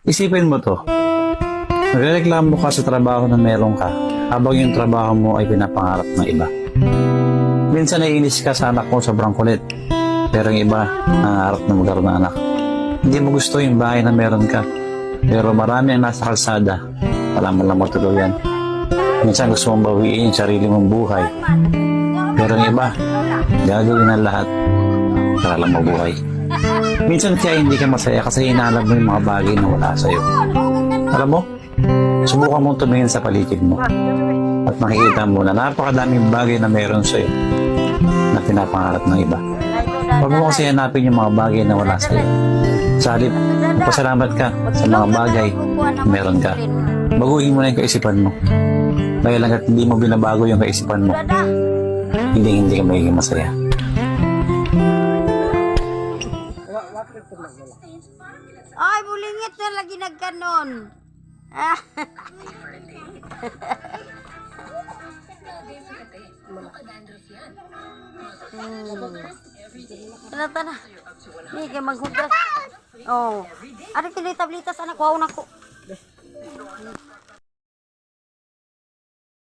Isipin mo to. Nagreklamo ka sa trabaho na meron ka habang yung trabaho mo ay pinapangarap ng iba. Minsan naiinis ka sa anak mo sobrang kulit. Pero yung iba, nangarap na magkaroon ng anak. Hindi mo gusto yung bahay na meron ka. Pero marami ang nasa kalsada. Wala mo lang matuluyan. Minsan gusto mong bawiin yung sarili mong buhay. Pero yung iba, gagawin ang lahat para lang mabuhay. Minsan kaya hindi ka masaya kasi inaalab mo yung mga bagay na wala sa'yo. Alam mo, subukan mong tumingin sa paligid mo at makikita mo na napakadaming bagay na meron sa'yo na pinapangarap ng iba. Huwag mo kasi hanapin yung mga bagay na wala sa'yo. Sa halip, magpasalamat ka sa mga bagay na meron ka. Baguhin mo na yung kaisipan mo. Dahil hanggat hindi mo binabago yung kaisipan mo, hindi ka magiging masaya. Ay, bulingit na lagi nagkanon. Ah. Tana. Hindi ka maghugas. Oh. Ari kini tablitas anak, wow na ko.